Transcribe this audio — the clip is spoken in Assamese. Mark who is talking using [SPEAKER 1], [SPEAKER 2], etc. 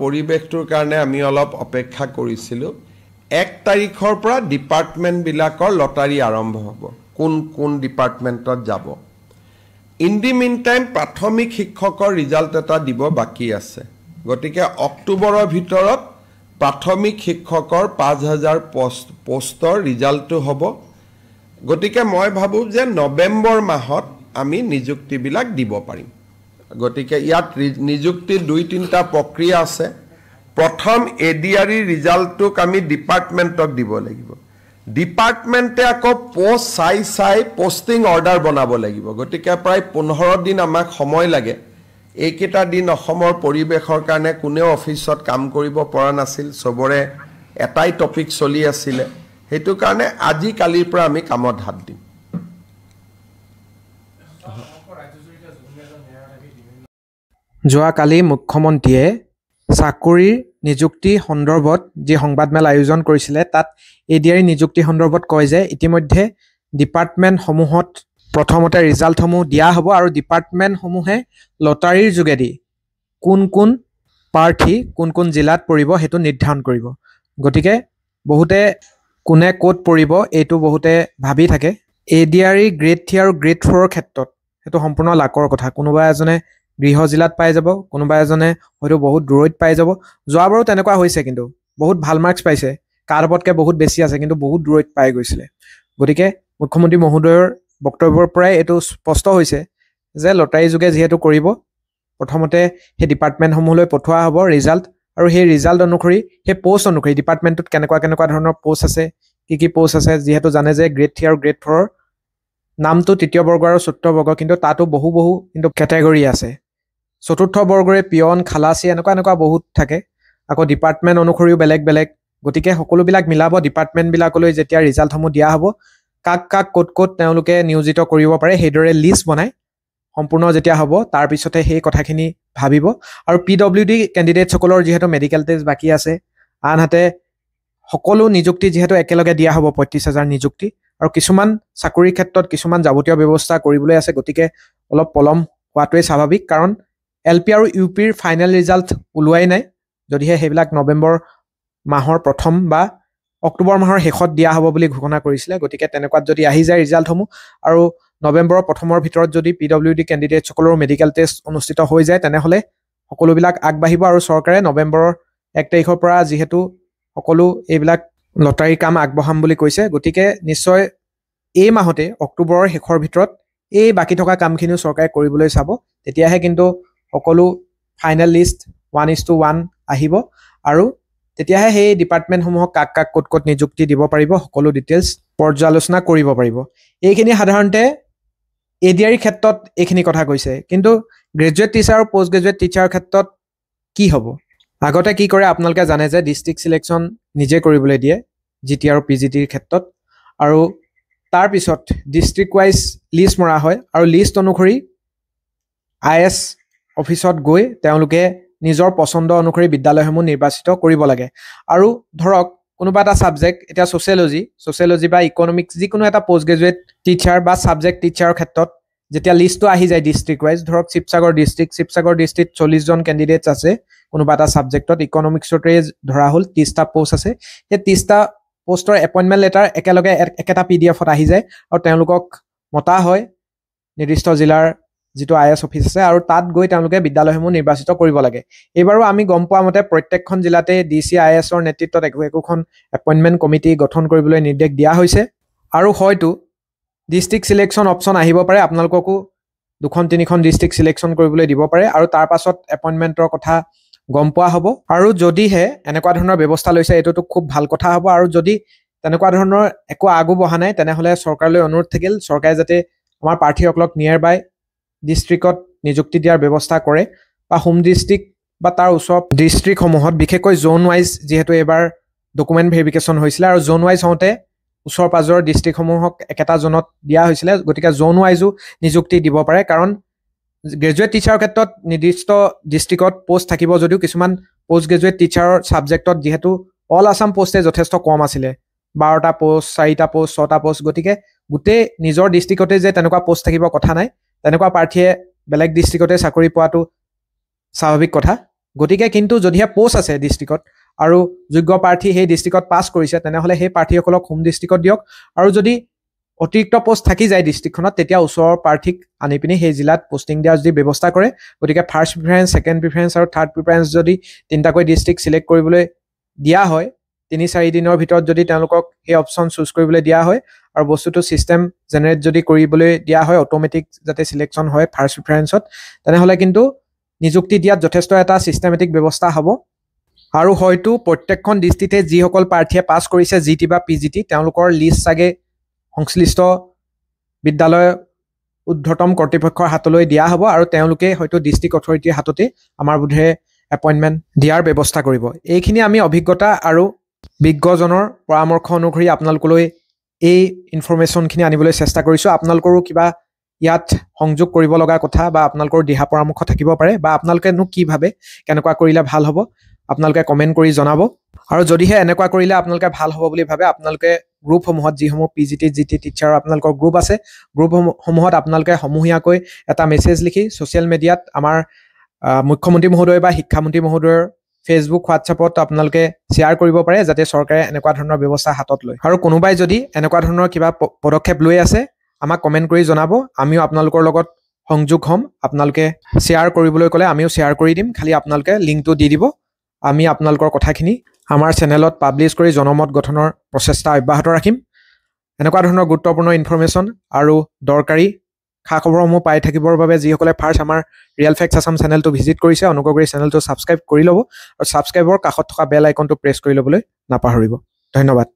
[SPEAKER 1] পৰিৱেশটোৰ কাৰণে আমি অলপ অপেক্ষা কৰিছিলোঁ 1 তাৰিখৰ পৰা ডিপাৰ্টমেণ্টবিলাকৰ লটাৰী আৰম্ভ হ'ব কোন ডিপাৰ্টমেণ্টত যাব ইন দি মিন টাইম প্ৰাথমিক শিক্ষকৰ ৰিজাল্ট এটা দিব বাকি আছে গতিকে অক্টোবৰৰ ভিতৰত প্ৰাথমিক শিক্ষকৰ 5000 পোষ্টৰ ৰিজাল্টটো হ'ব গতিকে মই ভাবো যে নৱেম্বৰ মাহত আমি নিযুক্তিবিলাক দিব পাৰিম গতিকে ইয়াত নিযুক্তি 2-3টা প্ৰক্ৰিয়া আছে প্ৰথম এডিআৰই ৰিজাল্টটোক আমি ডিপাৰ্টমেণ্টক দিব লাগিব ডিপাৰ্টমেণ্টে আকৌ পোষ্ট চাই পোষ্টিং অৰ্ডাৰ বনাব লাগিব গতিকে প্ৰায় 15 দিন আমাক সময় লাগে এইকেইটা দিন অসমৰ পৰিৱেশৰ কাৰণে কোনেও অফিচত কাম কৰিব পৰা নাছিল সবৰে এটাই টপিক চলি আছিল হেতু কাৰণে আজি কালিৰ পৰা আমি কামত হাত দিম
[SPEAKER 2] যোৱা কালি মুখ্যমন্ত্ৰীয়ে চাকৰিৰ নিযুক্তি সন্দৰ্ভত যি সংবাদমেল আয়োজন কৰিছিলে তাত এডিআৰই নিযুক্তি সন্দৰ্ভত কয় যে ইতিমধ্যে ডিপাৰ্টমেণ্ট সমূহত প্ৰথমতে ৰিজাল্ট সমূহ দিয়া হ'ব আৰু ডিপাৰ্টমেণ্ট সমূহে লটাৰীৰ যোগেদি কোন প্ৰাৰ্থী কোন জিলাত পৰিব হেতু নিৰ্ধাৰণ কৰিব গতিকে বহুতে কোনে কোট পৰিব এইটো বহুতে ভাবি থাকে এডিআৰই গ্ৰেড 3 আৰু গ্ৰেড 4 ৰ ক্ষেত্ৰত হেতু সম্পূৰ্ণ লাকৰ কথা কোনোবা এজনে গৃহ জিলাত পাই যাব কোনোবা এজনে হয়তো বহুত দূৰৈত পাই যাব যোৱাবাৰো তেনেকুৱা হৈছে কিন্তু বহুত ভাল মাৰ্কস পাইছে কাৰবতকে বহুত বেছি আছে কিন্তু বহুত দূৰৈত পাই গৈছিলে গতিকে মুখ্যমন্ত্ৰী মহোদয়ৰ বক্তব্যৰ পৰাই এটো স্পষ্ট হৈছে যে লটাৰী যোগে যেহেতু কৰিব প্ৰথমতে হে ডিপাৰ্টমেণ্ট সমূহলৈ পঠোৱা হ'ব ৰিজাল্ট আৰু হে ৰিজাল্ট অনুসৰি হে পোষ্ট অনুসৰি ডিপাৰ্টমেণ্টত কেনেকুৱা ধৰণৰ পোষ্ট আছে কি পোষ্ট আছে যেহেতু জানে যে গ্ৰেড 3 আৰু গ্ৰেড 4 ৰ নামটো তৃতীয় বৰ্গ আৰু চতুৰ্থ বৰ্গ কিন্তু তাতো বহু কিন্তু ক্যাটাগৰী আছে চতুৰ্থ বৰ্গৰে পিয়ন খালাসী এনেকুৱা বহুত থাকে আকৌ ডিপাৰ্টমেণ্ট অনুসৰিও বেলেগ গতিকে সকলোবিলাক মিলাব ডিপাৰ্টমেণ্ট বিলাকলৈ যেতিয়া ৰিজাল্ট সমূহ দিয়া হ'ব কাক ক'ত তেওঁলোকে নিয়োজিত কৰিব পাৰে হেদৰে লিষ্ট বনাই সম্পূৰ্ণ যেতিয়া হ'ব তাৰ পিছতে সেই কথাখিনি ভাবিব আৰু পিডব্লিউডি ক্যান্ডিডেট সকলৰ যেহেতু মেডিকেল টেষ্ট বাকি আছে আনহাতে সকলো নিযুক্তি যেহেতু একেলগে দিয়া হ'ব 35000 নিযুক্তি আৰু কিছুমান চাকৰিৰ ক্ষেত্ৰত কিছুমান যাৱতীয় ব্যৱস্থা কৰিবলৈ আছে গতিকে অলপ পলম হোৱাটোৱে স্বাভাৱিক কাৰণ এলপি আৰু ইউপিৰ ফাইনেল ৰিজাল্ট উলুৱাই নাই যদিহে হেবিলাক নৱেম্বৰ মাহৰ প্ৰথম বা অক্টোবৰ মাহৰ শেষত দিয়া হ'ব বুলি ঘোষণা কৰিছিলে গতিকে তেনেকুৱাত যদি আহি যায় ৰিজাল্ট সমূহ আৰু নৱেম্বৰৰ প্ৰথমৰ ভিতৰত যদি পিডব্লিউডি ক্যান্ডিডেট সকলৰ মেডিকেল টেষ্ট অনুষ্ঠিত হৈ যায় তেনেহলে সকলোবিলাক আগবাঢ়িব আৰু চৰকাৰে নৱেম্বৰৰ 1 তাৰিখৰ পৰা যেহেতু সকলো এইবিলাক লটাৰী কাম আগবঢ়াম বুলি কৈছে গতিকে নিশ্চয় এই মাহতে অক্টোবৰৰ শেষৰ ভিতৰত এই বাকি থকা কামখিনিও চৰকাৰে কৰিবলৈ চাব তেতিয়াহে কিন্তু সকলো ফাইনেল লিষ্ট 1:1 আহিব আৰু তেতিয়াহে সেই ডিপাৰ্টমেণ্ট সমূহক কাক ক'ত নিযুক্তি দিব পাৰিব সকলো ডিটেইলছ পৰ্যালোচনা কৰিব পাৰিব এইখিনি সাধাৰণতে এডিআৰই ক্ষেত্ৰত এইখিনি কথা কৈছে কিন্তু গ্ৰেজুৱেট টিচাৰ আৰু পোষ্ট গ্ৰেজুৱেট টিচাৰৰ ক্ষেত্ৰত কি হ'ব আগতে কি কৰে আপোনালোকে জানে যে ডিস্ট্ৰিক্ট সিলেকশন নিজে কৰিবলৈ দিয়ে জিটি আৰু পিজিটিৰ ক্ষেত্ৰত আৰু তাৰ পিছত ডিস্ট্ৰিক্ট ওয়াইজ লিষ্ট মৰা হয় আৰু লিষ্ট অনুসৰি আইএস অফিসত গৈ তেওঁলোকে নিজৰ পছন্দ অনুসৰি বিদ্যালয়সমূহ নিৰ্বাচিত কৰিব লাগে আৰু ধৰক কোনোবা এটা সাবজেক্ট এটা সোশিয়োলজি বা ইকোনমিক্স যিকোনো এটা পোষ্ট গ্ৰেজুৱেট টিচাৰ বা সাবজেক্ট টিচাৰৰ ক্ষেত্ৰত যেতিয়া লিষ্টটো আহি যায় ডিস্ট্ৰিক্ট ওয়াইজ ধৰক শিৱসাগৰ ডিস্ট্ৰিক্ট 40 জন ক্যান্ডিডেটস আছে কোনোবা এটা সাবজেক্টত ইকোনমিক্সতে ধৰা হল 30টা পোষ্ট আছে এই 30টা পোষ্টৰ এপইন্টমেন্ট লেটাৰ একেলগে একেটা পিডিএফত আহি যায় আৰু তেওঁলোকক মতা হয় নিৰ্দিষ্ট জিলাৰ যেটো আইএস অফিস আছে আৰু তাত গৈ তেওঁলোকে বিদ্যালয়সমূহ নিৰ্বাচিত কৰিব লাগে এবাৰো আমি গম পোৱা মতে প্ৰত্যেকখন জিলাতে ডিসি আইএসৰ নেতৃত্বত একোখন এপইন্টমেন্ট কমিটি গঠন কৰিবলৈ নিৰ্দেশ দিয়া হৈছে আৰু হয়তো ডিস্ট্ৰিক্ট সিলেকশন অপচন আহিব পাৰে আপোনালোককো দুখন তিনিখন ডিস্ট্ৰিক্ট সিলেকশন কৰিবলৈ দিব পাৰে আৰু তাৰ পাছত এপইন্টমেন্টৰ কথা গম পোৱা হ'ব আৰু যদিহে এনেকুৱা ধৰণৰ ব্যৱস্থা লৈছে এটোটো খুব ভাল কথা হ'ব আৰু যদি তেনেকুৱা ধৰণৰ একো আগু বহা নাই তেনেহলে চৰকাৰলৈ অনুৰোধ থাকিল চৰকাৰে যাতে আমাৰ প্ৰাৰ্থীসকলক নিয়াৰবাই ডিস্ট্ৰিক্টত নিযুক্তি দিয়াৰ ব্যৱস্থা কৰে বা হোম ডিস্ট্ৰিক্ট বা তাৰ ওচৰ ডিস্ট্ৰিক্ট সমূহত বিশেষকৈ জোন ওয়াইজ যেহেতু এবাৰ ডকুমেন্ট ভেৰিফিকেশন হৈছিল আৰু জোন ওয়াইজ হওঁতে ওচৰ পাজৰ ডিস্ট্ৰিক্ট সমূহক একেটা জোনত দিয়া হৈছিল গতিকে জোন ওয়াইজও নিযুক্তি দিব পাৰে কাৰণ গ্ৰেজুৱেট টিচাৰৰ ক্ষেত্ৰত নিৰ্দিষ্ট ডিস্ট্ৰিক্টত পোষ্ট থাকিব যদিও কিছুমান পোষ্ট গ্ৰেজুৱেট টিচাৰৰ সাবজেক্টত যেহেতু অল আসাম পোষ্টে যথেষ্ট কম আছিল 12টা পোষ্ট 4টা পোষ্ট 6টা পোষ্ট গতিকে গুটে নিজৰ ডিস্ট্ৰিক্টতে যে তেনেকুৱা পোষ্ট থাকিব কথা নাই তেনেকুৱা প্ৰাৰ্থীয়ে বেলেগ ডিস্ট্ৰিক্টতে চাকৰি পোৱাটো স্বাভাৱিক কথা গতিকে কিন্তু যদিহে পোষ্ট আছে ডিষ্ট্ৰিক্টত আৰু যোগ্য প্ৰাৰ্থী সেই ডিষ্ট্ৰিক্টত পাছ কৰিছে তেনেহ'লে সেই প্ৰাৰ্থীসকলক হোম ডিষ্ট্ৰিক্টত দিয়ক আৰু যদি অতিৰিক্ত পোষ্ট থাকি যায় ডিষ্ট্ৰিক্টখনত তেতিয়া ওচৰৰ প্ৰাৰ্থীক আনি পিনি সেই জিলাত পোষ্টিং দিয়াৰ যদি ব্যৱস্থা কৰে গতিকে ফাৰ্ষ্ট প্ৰিফাৰেঞ্চ ছেকেণ্ড প্ৰিফাৰেঞ্চ আৰু থাৰ্ড প্ৰিফাৰেঞ্চ যদি তিনিটাকৈ ডিষ্ট্ৰিক্ট চিলেক্ট কৰিবলৈ দিয়া হয় 3-4 দিনৰ ভিতৰত যদি তেওঁলোকক সেই অপশ্যন চুজ কৰিবলৈ দিয়া হয় আৰু বস্তুটো চিষ্টেম জেনেৰেট যদি কৰিবলৈ দিয়া হয় অট'মেটিক যাতে চিলেকশ্যন হয় ফাৰ্ষ্ট প্ৰিফাৰেঞ্চত তেনেহ'লে কিন্তু নিযুক্তি দিয়াত যথেষ্ট এটা চিষ্টেমেটিক ব্যৱস্থা হ'ব আৰু হয়তো প্ৰত্যেকখন ডিষ্ট্ৰিক্টে যিসকল প্ৰাৰ্থীয়ে পাছ কৰিছে জিটি বা পিজিটি তেওঁলোকৰ লিষ্ট চাগে সংশ্লিষ্ট বিদ্যালয় ঊৰ্ধ্বতম কৰ্তৃপক্ষৰ হাতলৈ দিয়া হ'ব আৰু তেওঁলোকে হয়তো ডিষ্ট্ৰিক্ট অথৰিটিৰ হাততে আমাৰ বোধে এপইণ্টমেণ্ট দিয়াৰ ব্যৱস্থা কৰিব এইখিনি আমি অভিজ্ঞতা আৰু বিজ্ঞজনৰ পৰামৰ্শ অনুসৰি আপোনালোকলৈ এই ইনফৰমেশ্যনখিনি আনিবলৈ চেষ্টা কৰিছোঁ আপোনালোকৰো কিবা ইয়াত সংযোগ কৰিব লগা কথা বা আপোনালোকৰ দিহা পৰামৰ্শ থাকিব পাৰে বা আপোনালোকেনো কি ভাবে কেনেকুৱা কৰিলে ভাল হ'ব আপোনালোকে কমেণ্ট কৰি জনাব আৰু যদিহে এনেকুৱা কৰিলে আপোনালোকে ভাল হ'ব বুলি ভাবে আপোনালোকে গ্ৰুপসমূহত যিসমূহ পিজিটি জিটি টিচাৰ আপোনালোকৰ গ্ৰুপ আছে গ্ৰুপসমূহত আপোনালোকে সমূহীয়াকৈ এটা মেছেজ লিখি ছ'চিয়েল মিডিয়াত আমাৰ মুখ্যমন্ত্ৰী মহোদয় বা শিক্ষামন্ত্ৰী মহোদয়ৰ ফেচবুক হোৱাটছআপত আপোনালোকে শ্বেয়াৰ কৰিব পাৰে যাতে চৰকাৰে এনেকুৱা ধৰণৰ ব্যৱস্থা হাতত লয় আৰু কোনোবাই যদি এনেকুৱা ধৰণৰ কিবা পদক্ষেপ লৈ আছে আমাক কমেণ্ট কৰি জনাব আমিও আপোনালোকৰ লগত সংযোগ হ'ম আপোনালোকে শ্বেয়াৰ কৰিবলৈ ক'লে আমিও শ্বেয়াৰ কৰি দিম খালি আপোনালোকে লিংকটো দি দিব আমি আপোনালোকৰ কথাখিনি আমাৰ চেনেলত পাব্লিছ কৰি জনমত গঠনৰ প্ৰচেষ্টা অব্যাহত ৰাখিম এনেকুৱা ধৰণৰ গুৰুত্বপূৰ্ণ ইনফৰমেশ্যন আৰু দৰকাৰী খা খবৰসমূহ পাই থাকিবৰ বাবে যিসকলে ফাৰ্ষ্ট আমাৰ ৰিয়েল ফেক্টছ আছাম চেনেলটো ভিজিট কৰিছে অনুগ্ৰহ কৰি চেনেলটো ছাবস্ক্ৰাইব কৰি ল'ব আৰু ছাবস্ক্ৰাইবৰ কাষত থকা বেল আইকনটো প্ৰেছ কৰি ল'বলৈ নাপাহৰিব ধন্যবাদ